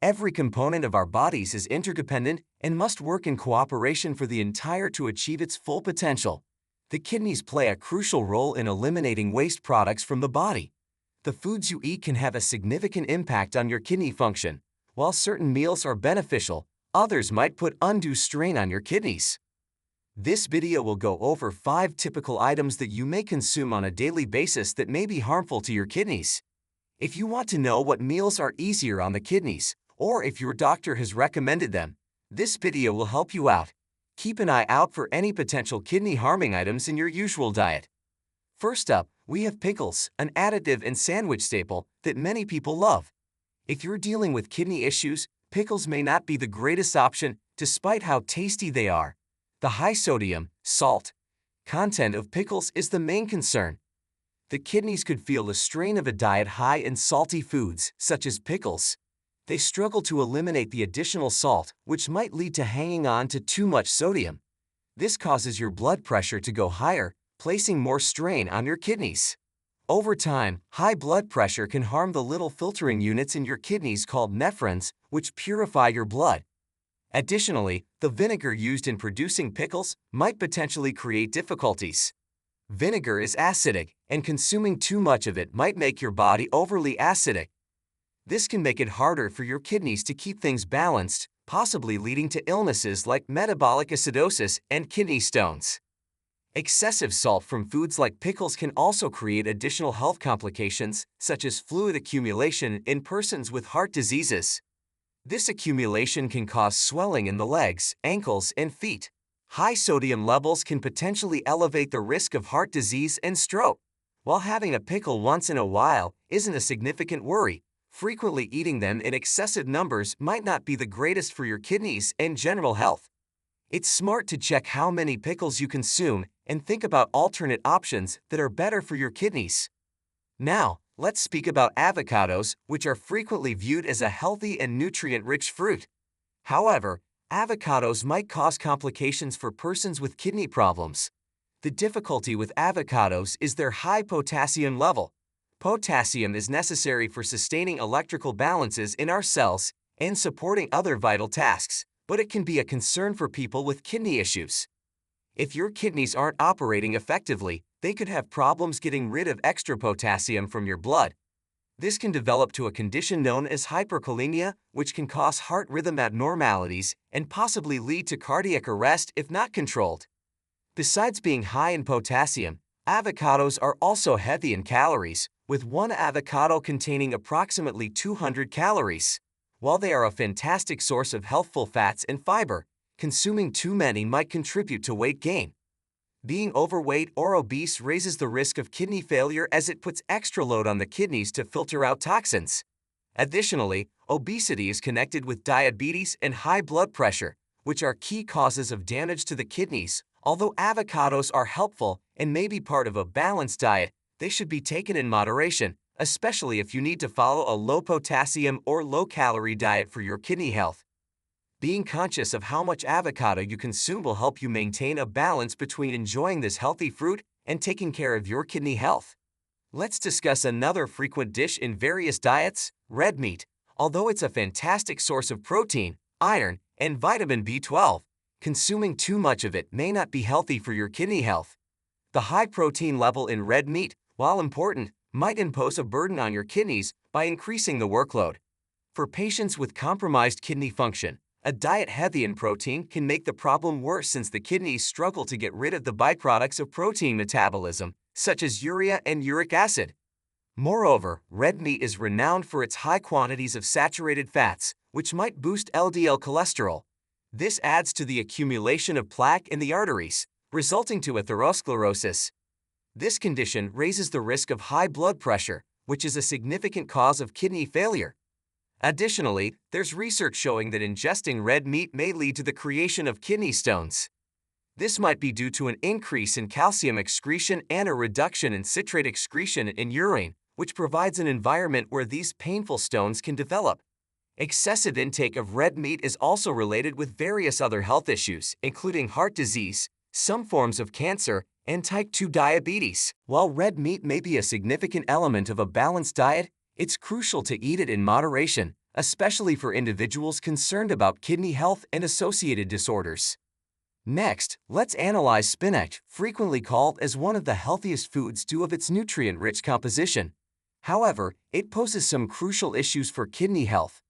Every component of our bodies is interdependent and must work in cooperation for the entire to achieve its full potential. The kidneys play a crucial role in eliminating waste products from the body. The foods you eat can have a significant impact on your kidney function. While certain meals are beneficial, others might put undue strain on your kidneys. This video will go over 5 typical items that you may consume on a daily basis that may be harmful to your kidneys. If you want to know what meals are easier on the kidneys, or if your doctor has recommended them, this video will help you out. Keep an eye out for any potential kidney-harming items in your usual diet. First up, we have pickles, an additive and sandwich staple that many people love. If you're dealing with kidney issues, pickles may not be the greatest option despite how tasty they are. The high sodium, salt content of pickles is the main concern. The kidneys could feel the strain of a diet high in salty foods, such as pickles. They struggle to eliminate the additional salt, which might lead to hanging on to too much sodium. This causes your blood pressure to go higher, placing more strain on your kidneys. Over time, high blood pressure can harm the little filtering units in your kidneys called nephrons, which purify your blood. Additionally, the vinegar used in producing pickles might potentially create difficulties. Vinegar is acidic, and consuming too much of it might make your body overly acidic. This can make it harder for your kidneys to keep things balanced, possibly leading to illnesses like metabolic acidosis and kidney stones. Excessive salt from foods like pickles can also create additional health complications, such as fluid accumulation in persons with heart diseases. This accumulation can cause swelling in the legs, ankles, and feet. High sodium levels can potentially elevate the risk of heart disease and stroke. While having a pickle once in a while isn't a significant worry, frequently eating them in excessive numbers might not be the greatest for your kidneys and general health. It's smart to check how many pickles you consume and think about alternate options that are better for your kidneys. Now, let's speak about avocados, which are frequently viewed as a healthy and nutrient-rich fruit. However, avocados might cause complications for persons with kidney problems. The difficulty with avocados is their high potassium level. Potassium is necessary for sustaining electrical balances in our cells and supporting other vital tasks, but it can be a concern for people with kidney issues. If your kidneys aren't operating effectively, they could have problems getting rid of extra potassium from your blood. This can develop to a condition known as hyperkalemia, which can cause heart rhythm abnormalities and possibly lead to cardiac arrest if not controlled. Besides being high in potassium, avocados are also heavy in calories, with one avocado containing approximately 200 calories. While they are a fantastic source of healthful fats and fiber, consuming too many might contribute to weight gain. Being overweight or obese raises the risk of kidney failure as it puts extra load on the kidneys to filter out toxins. Additionally, obesity is connected with diabetes and high blood pressure, which are key causes of damage to the kidneys. Although avocados are helpful and may be part of a balanced diet, they should be taken in moderation, especially if you need to follow a low potassium or low-calorie diet for your kidney health. Being conscious of how much avocado you consume will help you maintain a balance between enjoying this healthy fruit and taking care of your kidney health. Let's discuss another frequent dish in various diets, red meat. Although it's a fantastic source of protein, iron, and vitamin B12, consuming too much of it may not be healthy for your kidney health. The high protein level in red meat, while important, might impose a burden on your kidneys by increasing the workload. For patients with compromised kidney function, a diet heavy in protein can make the problem worse since the kidneys struggle to get rid of the byproducts of protein metabolism, such as urea and uric acid. Moreover, red meat is renowned for its high quantities of saturated fats, which might boost LDL cholesterol. This adds to the accumulation of plaque in the arteries, resulting to atherosclerosis. This condition raises the risk of high blood pressure, which is a significant cause of kidney failure. Additionally, there's research showing that ingesting red meat may lead to the creation of kidney stones. This might be due to an increase in calcium excretion and a reduction in citrate excretion in urine, which provides an environment where these painful stones can develop. Excessive intake of red meat is also related with various other health issues, including heart disease, some forms of cancer, and type 2 diabetes. While red meat may be a significant element of a balanced diet, it's crucial to eat it in moderation, especially for individuals concerned about kidney health and associated disorders. Next, let's analyze spinach, frequently called as one of the healthiest foods due to its nutrient-rich composition. However, it poses some crucial issues for kidney health.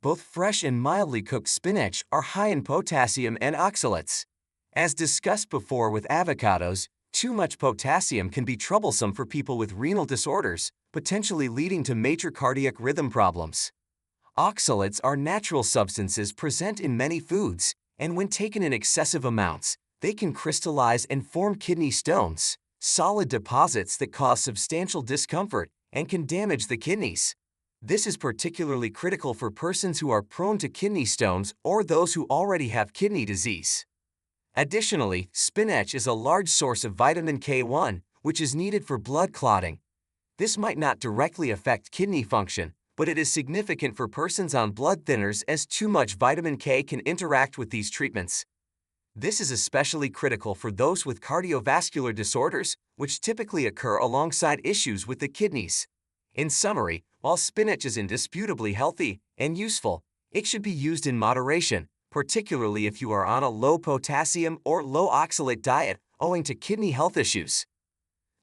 Both fresh and mildly cooked spinach are high in potassium and oxalates. As discussed before with avocados, too much potassium can be troublesome for people with renal disorders, potentially leading to major cardiac rhythm problems. Oxalates are natural substances present in many foods, and when taken in excessive amounts, they can crystallize and form kidney stones, solid deposits that cause substantial discomfort and can damage the kidneys. This is particularly critical for persons who are prone to kidney stones or those who already have kidney disease. Additionally, spinach is a large source of vitamin K1, which is needed for blood clotting. This might not directly affect kidney function, but it is significant for persons on blood thinners as too much vitamin K can interact with these treatments. This is especially critical for those with cardiovascular disorders, which typically occur alongside issues with the kidneys. In summary, while spinach is indisputably healthy and useful, it should be used in moderation, particularly if you are on a low potassium or low oxalate diet owing to kidney health issues.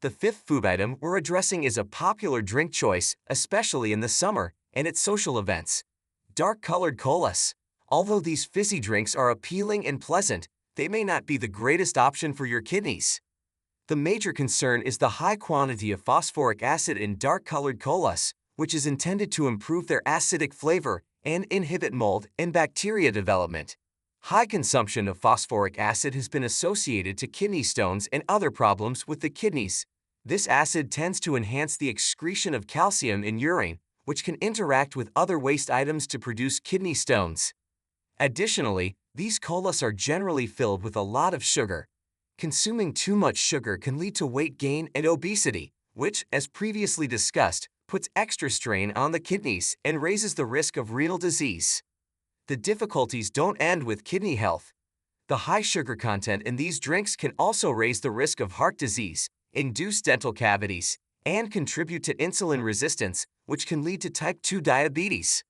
The fifth food item we're addressing is a popular drink choice, especially in the summer and at social events: dark-colored colas. Although these fizzy drinks are appealing and pleasant, they may not be the greatest option for your kidneys. The major concern is the high quantity of phosphoric acid in dark-colored colas, which is intended to improve their acidic flavor and inhibit mold and bacteria development. High consumption of phosphoric acid has been associated to kidney stones and other problems with the kidneys. This acid tends to enhance the excretion of calcium in urine, which can interact with other waste items to produce kidney stones. Additionally, these colas are generally filled with a lot of sugar. Consuming too much sugar can lead to weight gain and obesity, which, as previously discussed, puts extra strain on the kidneys and raises the risk of renal disease. The difficulties don't end with kidney health. The high sugar content in these drinks can also raise the risk of heart disease, induce dental cavities, and contribute to insulin resistance, which can lead to type 2 diabetes.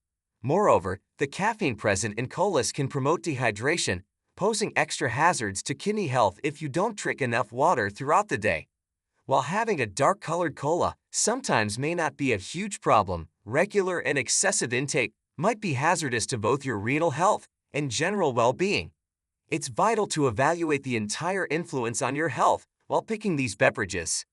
Moreover, the caffeine present in colas can promote dehydration, posing extra hazards to kidney health if you don't drink enough water throughout the day. While having a dark-colored cola sometimes may not be a huge problem, regular and excessive intake might be hazardous to both your renal health and general well-being. It's vital to evaluate the entire influence on your health while picking these beverages.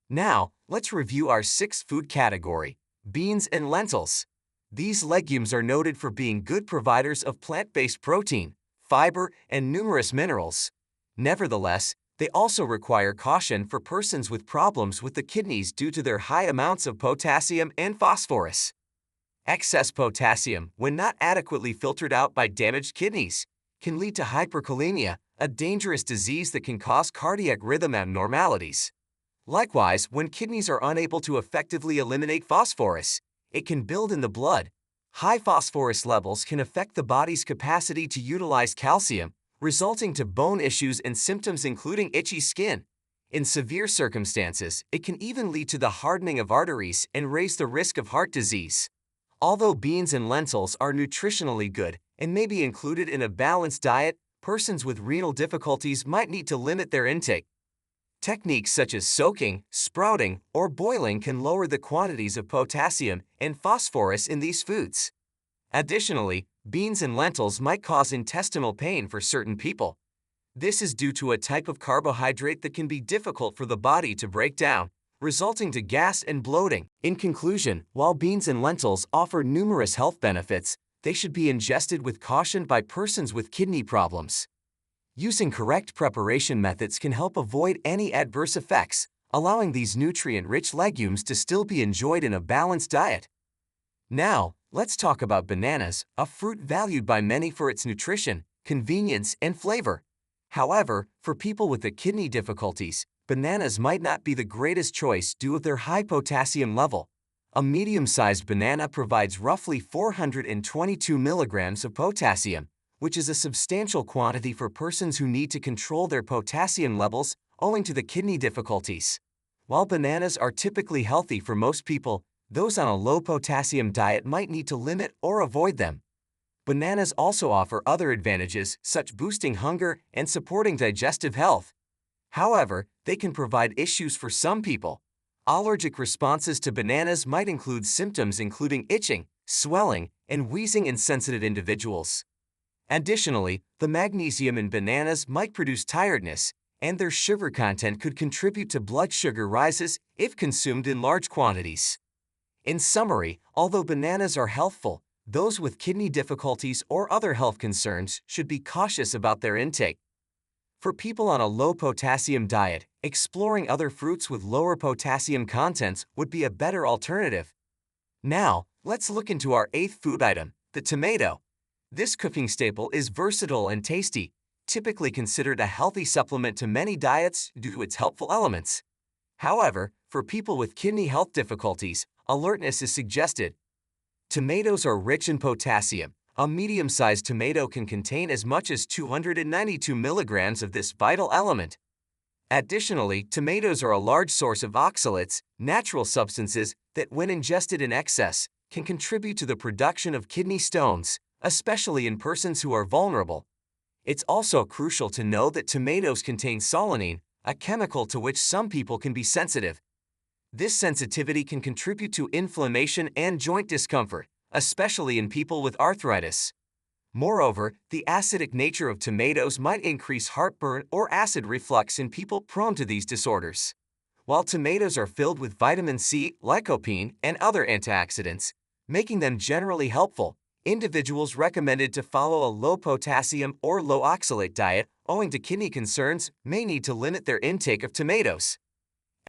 Now, let's review our sixth food category: beans and lentils. These legumes are noted for being good providers of plant-based protein, fiber, and numerous minerals. Nevertheless, they also require caution for persons with problems with the kidneys due to their high amounts of potassium and phosphorus. Excess potassium, when not adequately filtered out by damaged kidneys, can lead to hyperkalemia, a dangerous disease that can cause cardiac rhythm abnormalities. Likewise, when kidneys are unable to effectively eliminate phosphorus, it can build in the blood. High phosphorus levels can affect the body's capacity to utilize calcium, resulting to bone issues and symptoms including itchy skin. In severe circumstances, it can even lead to the hardening of arteries and raise the risk of heart disease. Although beans and lentils are nutritionally good and may be included in a balanced diet, persons with renal difficulties might need to limit their intake. Techniques such as soaking, sprouting, or boiling can lower the quantities of potassium and phosphorus in these foods. Additionally, beans and lentils might cause intestinal pain for certain people. This is due to a type of carbohydrate that can be difficult for the body to break down, resulting to gas and bloating. In conclusion, while beans and lentils offer numerous health benefits, they should be ingested with caution by persons with kidney problems. Using correct preparation methods can help avoid any adverse effects, allowing these nutrient-rich legumes to still be enjoyed in a balanced diet. Now, let's talk about bananas, a fruit valued by many for its nutrition, convenience, and flavor. However, for people with the kidney difficulties, bananas might not be the greatest choice due to their high potassium level. A medium-sized banana provides roughly 422 milligrams of potassium, which is a substantial quantity for persons who need to control their potassium levels owing to the kidney difficulties. While bananas are typically healthy for most people, Those on a low potassium diet might need to limit or avoid them. Bananas also offer other advantages, such boosting hunger and supporting digestive health. However, they can provide issues for some people. Allergic responses to bananas might include symptoms including itching, swelling, and wheezing in sensitive individuals. Additionally, the magnesium in bananas might produce tiredness, and their sugar content could contribute to blood sugar rises if consumed in large quantities. In summary, although bananas are healthful, those with kidney difficulties or other health concerns should be cautious about their intake. For people on a low potassium diet, exploring other fruits with lower potassium contents would be a better alternative. Now, let's look into our eighth food item, the tomato. This cooking staple is versatile and tasty, typically considered a healthy supplement to many diets due to its helpful elements. However, for people with kidney health difficulties, alertness is suggested. Tomatoes are rich in potassium. A medium-sized tomato can contain as much as 292 milligrams of this vital element. Additionally, tomatoes are a large source of oxalates, natural substances that, when ingested in excess, can contribute to the production of kidney stones, especially in persons who are vulnerable. It's also crucial to know that tomatoes contain solanine, a chemical to which some people can be sensitive. This sensitivity can contribute to inflammation and joint discomfort, especially in people with arthritis. Moreover, the acidic nature of tomatoes might increase heartburn or acid reflux in people prone to these disorders. While tomatoes are filled with vitamin C, lycopene, and other antioxidants, making them generally helpful, individuals recommended to follow a low potassium or low oxalate diet owing to kidney concerns may need to limit their intake of tomatoes.